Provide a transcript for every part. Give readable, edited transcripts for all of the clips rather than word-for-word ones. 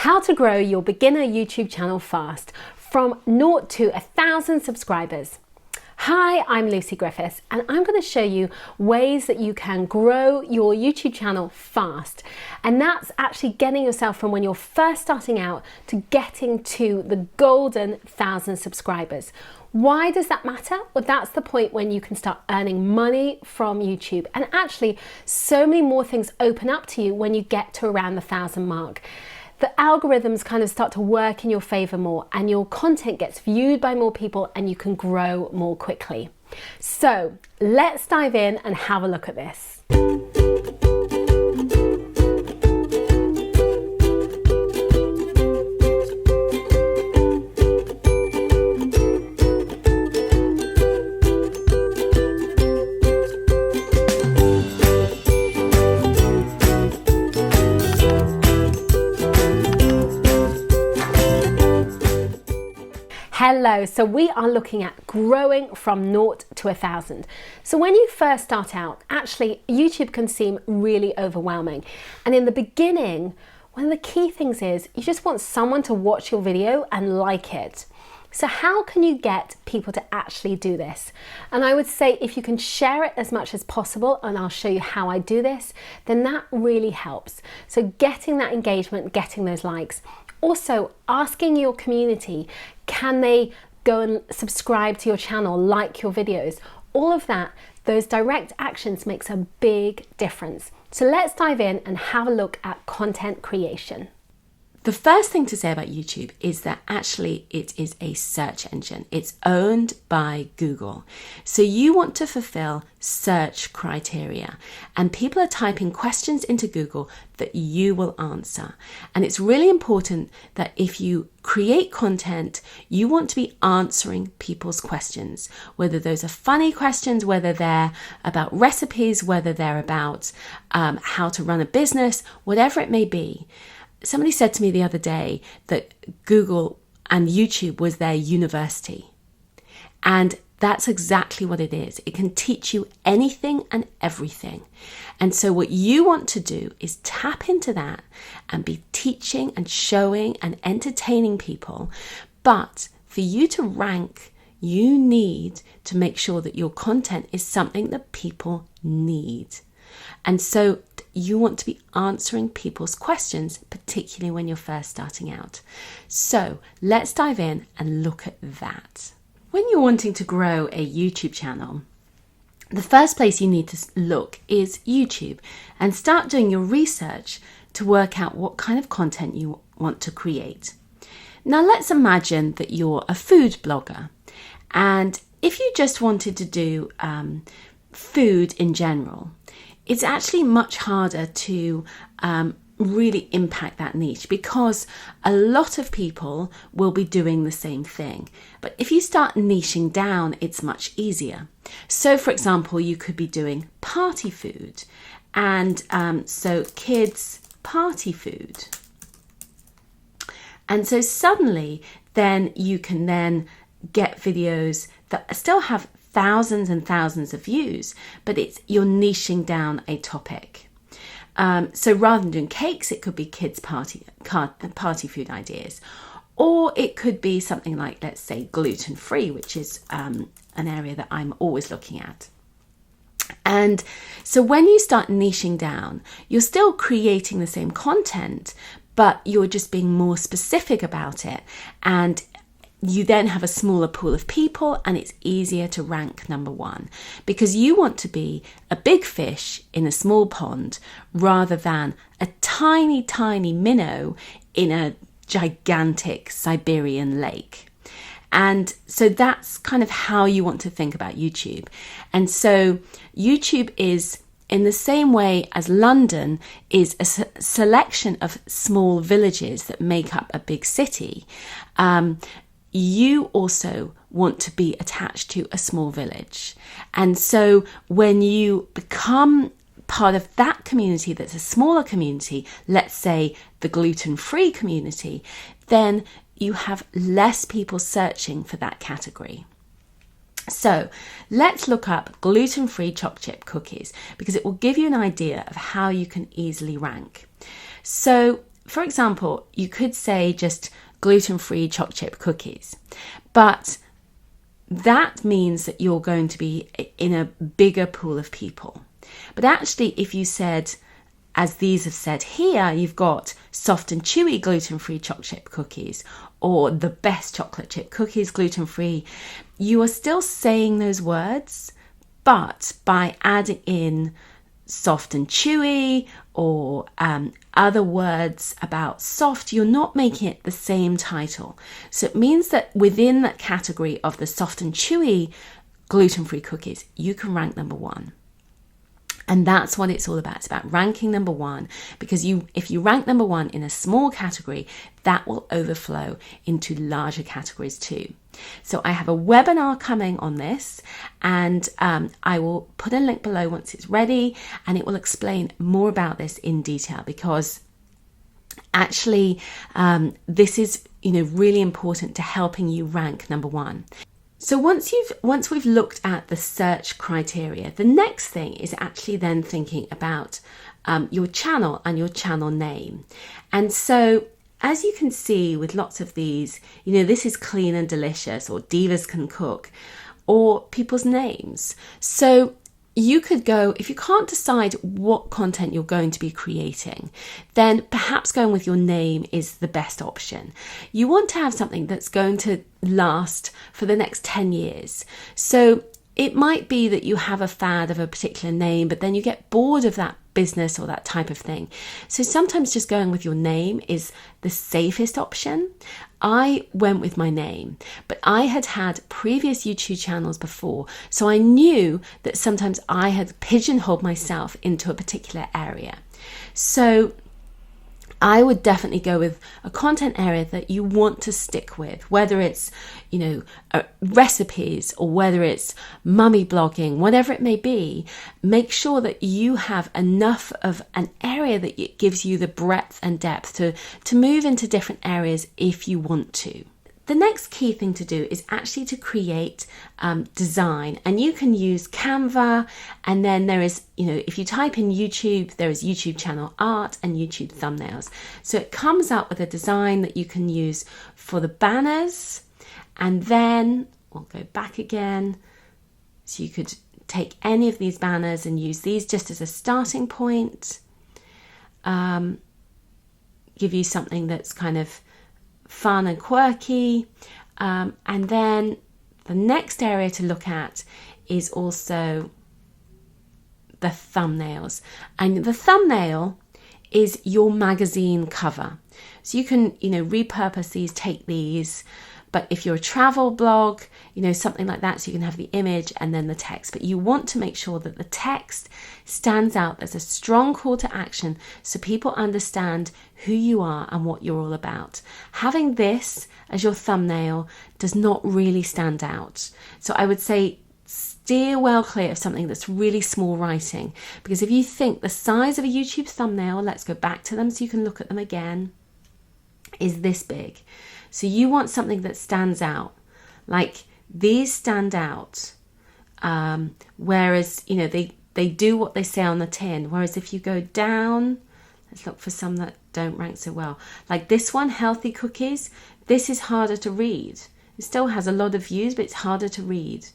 How to grow your beginner YouTube channel fast from 0 to 1,000 subscribers. Hi, I'm Lucy Griffiths and I'm going to show you ways that you can grow your YouTube channel fast. And that's actually getting yourself from when you're first starting out to getting to the golden 1,000 subscribers. Why does that matter? Well, that's the point when you can start earning money from YouTube. And actually, so many more things open up to you when you get to around the 1,000 mark. The algorithms kind of start to work in your favor more and your content gets viewed by more people and you can grow more quickly. So let's dive in and have a look at this. Hello, so we are looking at growing from 0 to 1,000. So when you first start out, actually YouTube can seem really overwhelming. And in the beginning, one of the key things is you just want someone to watch your video and like it. So how can you get people to actually do this? And I would say if you can share it as much as possible, and I'll show you how I do this, then that really helps. So getting that engagement, getting those likes. Also, asking your community, can they go and subscribe to your channel, like your videos? All of that, those direct actions makes a big difference. So let's dive in and have a look at content creation. The first thing to say about YouTube is that actually it is a search engine. It's owned by Google. So you want to fulfill search criteria and people are typing questions into Google that you will answer. And it's really important that if you create content, you want to be answering people's questions, whether those are funny questions, whether they're about recipes, whether they're about how to run a business, whatever it may be. Somebody said to me the other day that Google and YouTube was their university. And that's exactly what it is. It can teach you anything and everything. And so what you want to do is tap into that and be teaching and showing and entertaining people. But for you to rank, you need to make sure that your content is something that people need. And so you want to be answering people's questions, particularly when you're first starting out. So let's dive in and look at that. When you're wanting to grow a YouTube channel, the first place you need to look is YouTube and start doing your research to work out what kind of content you want to create. Now let's imagine that you're a food blogger, and if you just wanted to do food in general, it's actually much harder to really impact that niche because a lot of people will be doing the same thing. But if you start niching down, it's much easier. So for example, you could be doing party food and so kids party food. And so suddenly then you can then get videos that still have thousands and thousands of views, but you're niching down a topic. So rather than doing cakes, it could be kids party food ideas, or it could be something like, let's say, gluten-free, which is an area that I'm always looking at. And so when you start niching down, you're still creating the same content, but you're just being more specific about it. And you then have a smaller pool of people and it's easier to rank number one because you want to be a big fish in a small pond rather than a tiny, tiny minnow in a gigantic Siberian lake. And so that's kind of how you want to think about YouTube. And so YouTube is, in the same way as London is a selection of small villages that make up a big city, you also want to be attached to a small village. And so when you become part of that community that's a smaller community, let's say the gluten-free community, then you have less people searching for that category. So let's look up gluten-free chocolate chip cookies because it will give you an idea of how you can easily rank. So for example, you could say just gluten-free chocolate chip cookies, but that means that you're going to be in a bigger pool of people. But actually, if you said, as these have said here, you've got soft and chewy gluten-free chocolate chip cookies, or the best chocolate chip cookies gluten-free, you are still saying those words, but by adding in soft and chewy or other words about soft, you're not making it the same title. So it means that within that category of the soft and chewy gluten-free cookies, you can rank number 1. And that's what it's all about. It's about ranking number 1, because if you rank number 1 in a small category, that will overflow into larger categories too. So I have a webinar coming on this, and I will put a link below once it's ready, and it will explain more about this in detail, because actually this is really important to helping you rank number 1. So once we've looked at the search criteria, the next thing is actually then thinking about your channel and your channel name. And so as you can see with lots of these, this is clean and delicious, or divas can cook, or people's names. So you could go, if you can't decide what content you're going to be creating, then perhaps going with your name is the best option. You want to have something that's going to last for the next 10 years. So it might be that you have a fad of a particular name, but then you get bored of that business or that type of thing. So sometimes just going with your name is the safest option. I went with my name, but I had previous YouTube channels before, so I knew that sometimes I had pigeonholed myself into a particular area. So I would definitely go with a content area that you want to stick with, whether it's, recipes, or whether it's mummy blogging, whatever it may be. Make sure that you have enough of an area that it gives you the breadth and depth to move into different areas if you want to. The next key thing to do is actually to create design, and you can use Canva, and then there is, if you type in YouTube, there is YouTube channel art and YouTube thumbnails. So it comes up with a design that you can use for the banners, and then we'll go back again. So you could take any of these banners and use these just as a starting point. Give you something that's kind of fun and quirky, and then the next area to look at is also the thumbnails, and the thumbnail is your magazine cover. So you can repurpose these, take these, but if you're a travel blog, something like that, so you can have the image and then the text, but you want to make sure that the text stands out. There's a strong call to action so people understand who you are and what you're all about. Having this as your thumbnail does not really stand out. So I would say steer well clear of something that's really small writing, because if you think the size of a YouTube thumbnail, let's go back to them so you can look at them again, is this big. So you want something that stands out, like these stand out, whereas they do what they say on the tin. Whereas if you go down, let's look for some that don't rank so well. Like this one, healthy cookies, this is harder to read. It still has a lot of views, but it's harder to read.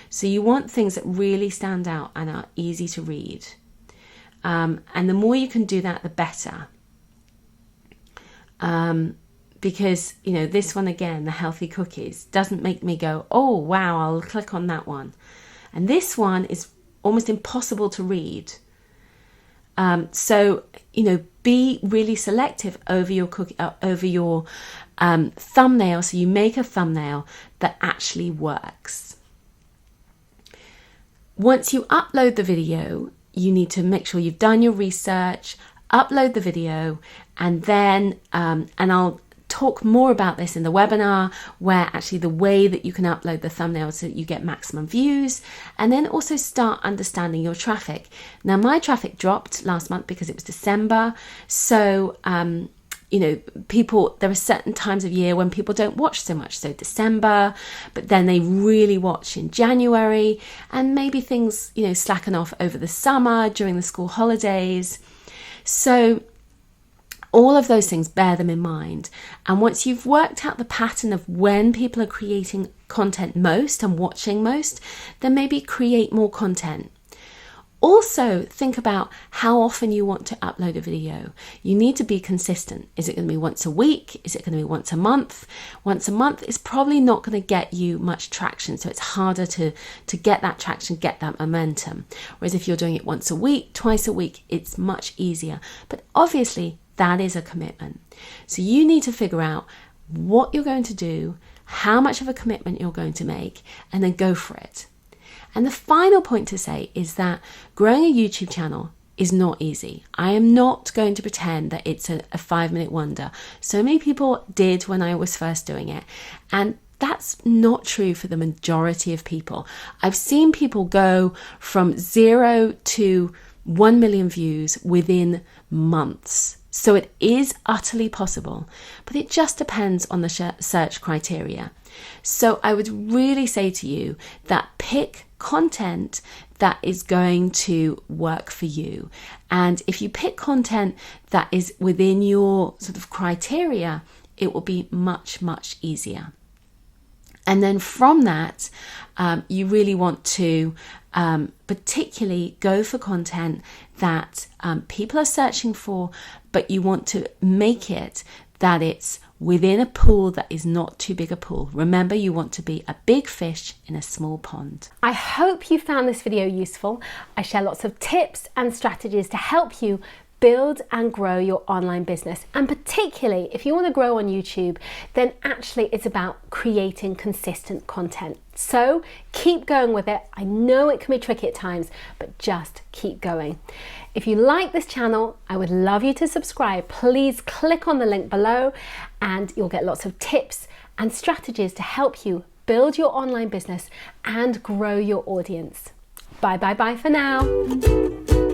So you want things that really stand out and are easy to read. And the more you can do that, the better. Because, this one again, the healthy cookies, doesn't make me go, oh, wow, I'll click on that one. And this one is almost impossible to read. So, be really selective over your thumbnail, so you make a thumbnail that actually works. Once you upload the video, you need to make sure you've done your research, upload the video, and then, and I'll talk more about this in the webinar, where actually the way that you can upload the thumbnail so that you get maximum views, and then also start understanding your traffic. Now, my traffic dropped last month because it was December. So, there are certain times of year when people don't watch so much. So December, but then they really watch in January, and maybe things, slacken off over the summer during the school holidays. So all of those things, bear them in mind. And once you've worked out the pattern of when people are creating content most and watching most, then maybe create more content. Also, think about how often you want to upload a video. You need to be consistent. Is it going to be once a week? Is it going to be once a month? Once a month is probably not going to get you much traction, so it's harder to get that traction, get that momentum. Whereas if you're doing it once a week, twice a week, it's much easier. But obviously, that is a commitment. So you need to figure out what you're going to do, how much of a commitment you're going to make, and then go for it. And the final point to say is that growing a YouTube channel is not easy. I am not going to pretend that it's a 5-minute wonder. So many people did when I was first doing it. And that's not true for the majority of people. I've seen people go from 0 to 1 million views within months. So it is utterly possible, but it just depends on the search criteria. So I would really say to you that pick content that is going to work for you. And if you pick content that is within your sort of criteria, it will be much, much easier. And then from that, you really want to particularly go for content that people are searching for, but you want to make it that it's within a pool that is not too big a pool. Remember, you want to be a big fish in a small pond. I hope you found this video useful. I share lots of tips and strategies to help you build and grow your online business. And particularly if you want to grow on YouTube, then actually it's about creating consistent content. So keep going with it. I know it can be tricky at times, but just keep going. If you like this channel, I would love you to subscribe. Please click on the link below and you'll get lots of tips and strategies to help you build your online business and grow your audience. Bye for now.